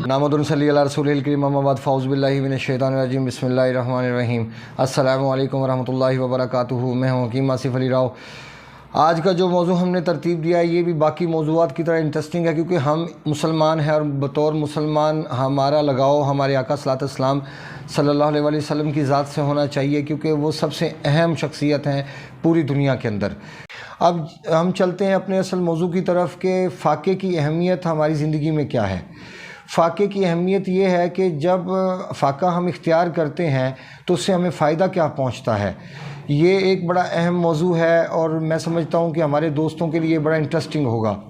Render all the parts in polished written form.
नामदुन सल्ली अला रसूलिल करीम अम्मा बाद फ़ाउज़ बिल्लाहि मिनश शैतानिर रजीम बिस्मिल्लाहिर रहमानिर रहीम। अस्सलामु अलैकुम वरहमतुल्लाहि वबरकातुहू। मैं हूँ हकीम आसिफ़ अली राव। आज का जो मौजू हमने तरतीब दिया है ये भी बाकी मौजूआत की तरह इंटरेस्टिंग है, क्योंकि हम मुसलमान हैं और बतौर मुसलमान हमारा लगाव हमारे आका सल्लल्लाहु अलैहि वसल्लम की ज़ात से होना चाहिए, क्योंकि वो सबसे अहम शख्सियत हैं पूरी दुनिया के अंदर। अब हम चलते हैं अपने असल मौजू की तरफ कि फ़ाक़े की अहमियत हमारी ज़िंदगी में क्या है। फ़ाक़े की अहमियत ये है कि जब फ़ाक़ा हम इख्तियार करते हैं तो उससे हमें फ़ायदा क्या पहुंचता है। ये एक बड़ा अहम मौजू है और मैं समझता हूँ कि हमारे दोस्तों के लिए बड़ा इंटरेस्टिंग होगा।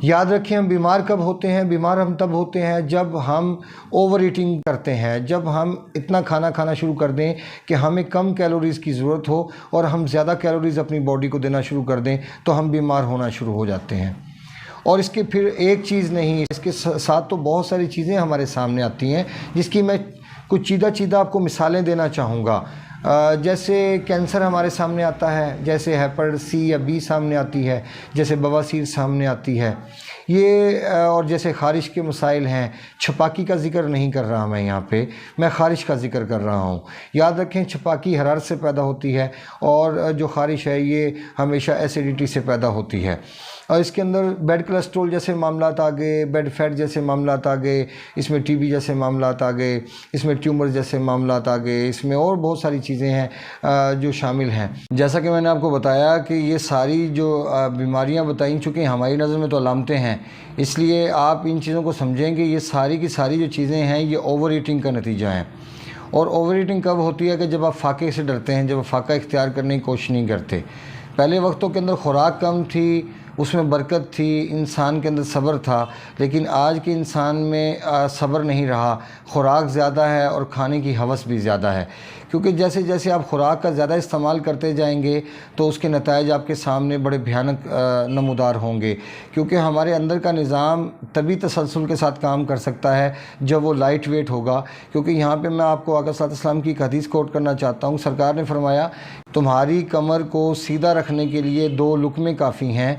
याद रखें, हम बीमार कब होते हैं? बीमार हम तब होते हैं जब हम ओवर ईटिंग करते हैं, जब हम इतना खाना खाना शुरू कर दें कि हमें कम कैलोरीज़ की ज़रूरत हो और हम ज़्यादा कैलोरीज़ अपनी बॉडी को देना शुरू कर दें तो हम बीमार होना शुरू हो जाते हैं। और इसके फिर एक चीज़ नहीं, इसके साथ तो बहुत सारी चीज़ें हमारे सामने आती हैं जिसकी मैं कुछ चीदा आपको मिसालें देना चाहूँगा। जैसे कैंसर हमारे सामने आता है, जैसे हेपेटाइटिस सी या बी सामने आती है, जैसे बवासीर सामने आती है ये, और जैसे ख़ारिश के मसाइल हैं। छपाकी का ज़िक्र नहीं कर रहा मैं यहाँ पे, मैं ख़ारिश का ज़िक्र कर रहा हूँ। याद रखें, छपाकी हरारत से पैदा होती है और जो ख़ारिश है ये हमेशा एसिडिटी से पैदा होती है। और इसके अंदर बैड कोलेस्ट्रॉल जैसे मामलात आ गए, बैड फैट जैसे मामलात आ गए, इसमें टीबी जैसे मामलात आ गए, इसमें ट्यूमर जैसे मामलात आ गए, इसमें और बहुत सारी चीज़ें हैं जो शामिल हैं। जैसा कि मैंने आपको बताया कि ये सारी जो बीमारियां बताई चुकी हैं हमारी नज़र में तो अलामतें हैं, इसलिए आप इन चीज़ों को समझें कि ये सारी की सारी जो चीज़ें हैं ये ओवर ईटिंग का नतीजा है। और ओवर ईटिंग कब होती है? कि जब आप फ़ाक़े से डरते हैं, जब आप फ़ाक़ा इख्तियार करने की कोशिश नहीं करते। पहले वक्तों के अंदर ख़ुराक कम थी, उसमें बरकत थी, इंसान के अंदर सब्र था, लेकिन आज के इंसान में सब्र नहीं रहा। ख़ुराक ज़्यादा है और खाने की हवस भी ज़्यादा है, क्योंकि जैसे जैसे आप ख़ुराक का ज़्यादा इस्तेमाल करते जाएंगे तो उसके नताइज आपके सामने बड़े भयानक नमूदार होंगे। क्योंकि हमारे अंदर का निज़ाम तभी तसलसल के साथ काम कर सकता है जब वो लाइट वेट होगा। क्योंकि यहाँ पे मैं आपको आका सल्लल्लाहु अलैहि वसल्लम की एक हदीस कोट करना चाहता हूँ। सरकार ने फरमाया, तुम्हारी कमर को सीधा रखने के लिए 2 लुक़मे काफ़ी हैं,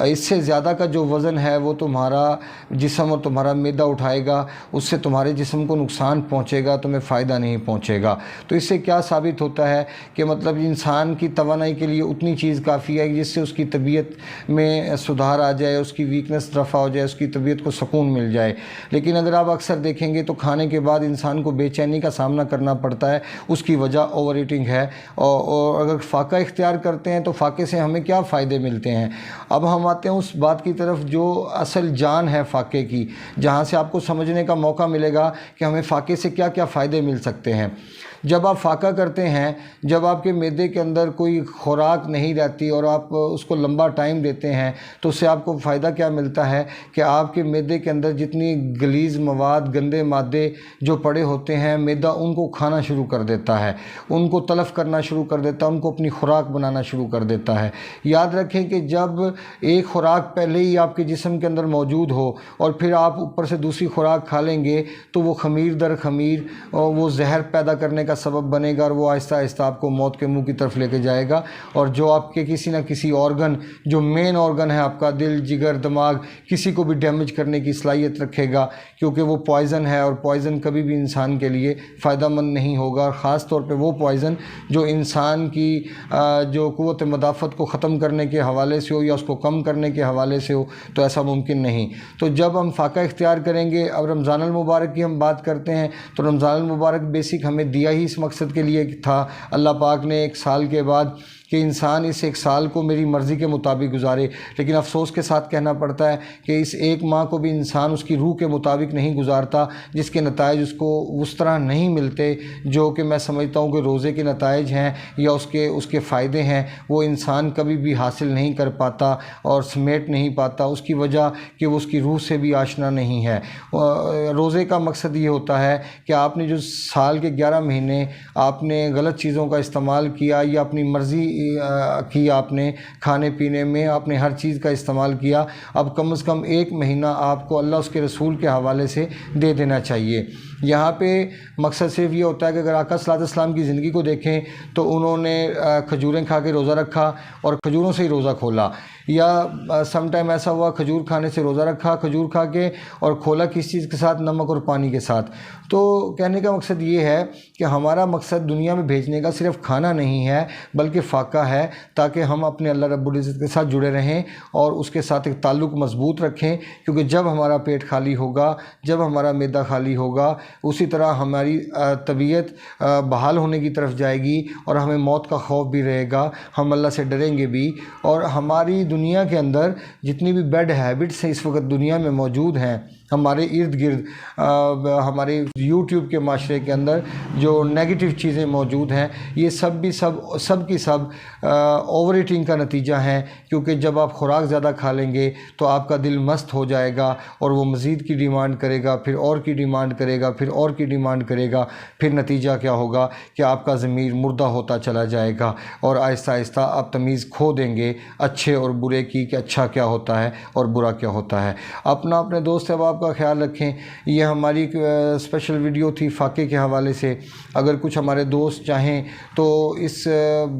इससे ज़्यादा का जो वज़न है वो तुम्हारा जिस्म और तुम्हारा मैदा उठाएगा, उससे तुम्हारे जिस्म को नुकसान पहुँचेगा, तुम्हें फ़ायदा नहीं पहुँचेगा। तो इससे क्या साबित होता है कि मतलब इंसान की तवानाई के लिए उतनी चीज़ काफ़ी है जिससे उसकी तबीयत में सुधार आ जाए, उसकी वीकनेस रफ़ा हो जाए, उसकी तबीयत को सुकून मिल जाए। लेकिन अगर आप अक्सर देखेंगे तो खाने के बाद इंसान को बेचैनी का सामना करना पड़ता है, उसकी वजह ओवर ईटिंग है। और अगर फ़ाक़ा इख्तियार करते हैं तो फ़ाक़े से हमें क्या फ़ायदे मिलते हैं। अब हम आते हैं उस बात की तरफ जो असल जान है फ़ाक़े की, जहाँ से आपको समझने का मौका मिलेगा कि हमें फ़ाक़े से क्या क्या फ़ायदे मिल सकते हैं। जब आप फ़ाक़ा करते हैं, जब आपके मैदे के अंदर कोई खुराक नहीं रहती और आप उसको लंबा टाइम देते हैं तो उससे आपको फ़ायदा क्या मिलता है कि आपके मैदे के अंदर जितनी गलीज़ मवाद, गंदे मादे जो पड़े होते हैं, मैदा उनको खाना शुरू कर देता है, उनको तलफ़ करना शुरू कर देता है, उनको अपनी खुराक बनाना शुरू कर देता है। याद रखें कि जब एक खुराक पहले ही आपके जिस्म के अंदर मौजूद हो और फिर आप ऊपर से दूसरी खुराक खा लेंगे तो वो ख़मीर दर ख़मीर वो जहर पैदा करने का सबब बनेगा और वो आहिस्ता आहिस्ता आपको मौत के मुंह की तरफ लेके जाएगा। और जो आपके किसी ना किसी ऑर्गन, जो मेन ऑर्गन है आपका दिल, जिगर, दिमाग, किसी को भी डैमेज करने की सलाहियत रखेगा, क्योंकि वो पॉइज़न है और पॉइज़न कभी भी इंसान के लिए फ़ायदेमंद नहीं होगा। और ख़ास तौर पे वो पॉइज़न जो इंसान की जो क़ुव्वत मदाफ़त को ख़त्म करने के हवाले से हो या उसको कम करने के हवाले से हो, तो ऐसा मुमकिन नहीं। तो जब हम फ़ाक़ा इख्तियार करेंगे, अब रमज़ान अल मुबारक की हम बात करते हैं तो रमज़ान अल मुबारक बेसिक हमें दिया ही इस मकसद के लिए था। अल्लाह पाक ने एक साल के बाद कि इंसान इस एक साल को मेरी मर्ज़ी के मुताबिक गुजारे, लेकिन अफसोस के साथ कहना पड़ता है कि इस एक माह को भी इंसान उसकी रूह के मुताबिक नहीं गुजारता, जिसके नताइज उसको उस तरह नहीं मिलते जो कि मैं समझता हूँ कि रोज़े के नताइज हैं या उसके फ़ायदे हैं, वो इंसान कभी भी हासिल नहीं कर पाता और समेट नहीं पाता। उसकी वजह कि वो उसकी रूह से भी आशना नहीं है। रोज़े का मकसद ये होता है कि आपने जो साल के 11 महीने आपने गलत चीज़ों का इस्तेमाल किया या अपनी मर्ज़ी की, आपने खाने पीने में आपने हर चीज़ का इस्तेमाल किया, अब कम से कम 1 महीना आपको अल्लाह उसके रसूल के हवाले से दे देना चाहिए। यहाँ पे मकसद सिर्फ ये होता है कि अगर आका सल्लल्लाहु अलैहि वसल्लम की ज़िंदगी को देखें तो उन्होंने खजूरें खा के रोज़ा रखा और खजूरों से ही रोज़ा खोला। یا سم ٹائم ایسا ہوا کھجور کھانے سے روزہ رکھا کھجور کھا کے اور کھولا کس چیز کے ساتھ؟ نمک اور پانی کے ساتھ۔ تو کہنے کا مقصد یہ ہے کہ ہمارا مقصد دنیا میں بھیجنے کا صرف کھانا نہیں ہے بلکہ فاقہ ہے، تاکہ ہم اپنے اللہ رب العزت کے ساتھ جڑے رہیں اور اس کے ساتھ ایک تعلق مضبوط رکھیں، کیونکہ جب ہمارا پیٹ خالی ہوگا، جب ہمارا معدہ خالی ہوگا، اسی طرح ہماری طبیعت بحال ہونے کی طرف جائے گی اور ہمیں موت کا خوف بھی رہے گا، ہم اللہ سے ڈریں گے بھی۔ اور ہماری دنیا کے اندر جتنی بھی بیڈ ہیبٹس ہیں اس وقت دنیا میں موجود ہیں، ہمارے ارد گرد ہمارے یوٹیوب کے معاشرے کے اندر جو نیگیٹو چیزیں موجود ہیں، یہ سب کی سب اوور ایٹنگ کا نتیجہ ہیں، کیونکہ جب آپ خوراک زیادہ کھا لیں گے تو آپ کا دل مست ہو جائے گا اور وہ مزید کی ڈیمانڈ کرے گا، پھر اور کی ڈیمانڈ کرے گا، پھر اور کی ڈیمانڈ کرے گا، پھر نتیجہ کیا ہوگا کہ آپ کا ضمیر مردہ ہوتا چلا جائے گا اور آہستہ آہستہ آپ تمیز کھو دیں گے اچھے اور برے کی، کہ اچھا کیا ہوتا ہے اور برا کیا ہوتا ہے۔ اپنے دوست احباب کا خیال رکھیں۔ یہ ہماری ایک اسپیشل ویڈیو تھی فاقے کے حوالے سے۔ اگر کچھ ہمارے دوست چاہیں تو اس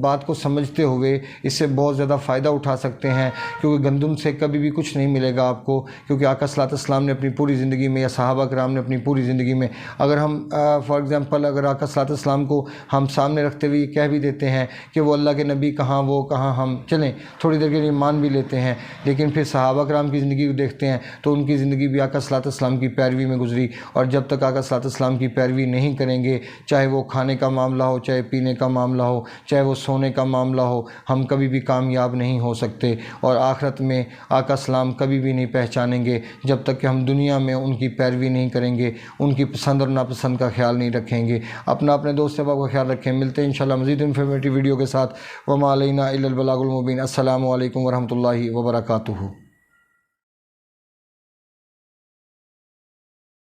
بات کو سمجھتے ہوئے اس سے بہت زیادہ فائدہ اٹھا سکتے ہیں، کیونکہ گندم سے کبھی بھی کچھ نہیں ملے گا آپ کو، کیونکہ آقا صلی اللہ علیہ وسلم نے اپنی پوری زندگی میں یا صحابہ کرام نے اپنی پوری زندگی میں، اگر ہم فار ایگزامپل اگر آقا صلی اللہ علیہ وسلم کو ہم سامنے رکھتے ہوئے کہہ بھی دیتے ہیں کہ وہ اللہ کے نبی کہاں، وہ کہاں، ہم چلیں تھوڑی دیر کے لیے مان بھی لیتے ہیں، لیکن پھر صحابہ کرام کی زندگی کو دیکھتے ہیں تو ان کی زندگی بھی آقا صلی اللہ علیہ وسلم کی پیروی میں گزری، اور جب تک آقا صلی اللہ علیہ وسلم کی پیروی نہیں کریں گے، چاہے وہ کھانے کا معاملہ ہو، چاہے پینے کا معاملہ ہو، چاہے وہ سونے کا معاملہ ہو، ہم کبھی بھی کامیاب نہیں ہو سکتے، اور آخرت میں آقا السلام کبھی بھی نہیں پہچانیں گے جب تک کہ ہم دنیا میں ان کی پیروی نہیں کریں گے، ان کی پسند اور ناپسند کا خیال نہیں رکھیں گے۔ اپنے دوست احباب کا خیال رکھیں۔ ملتے ہیں انشاءاللہ مزید انفارمیٹیو ویڈیو کے ساتھ۔ وما علینا الا البلاغ المبین۔ السلام علیکم ورحمۃ اللہ وبرکاتہ۔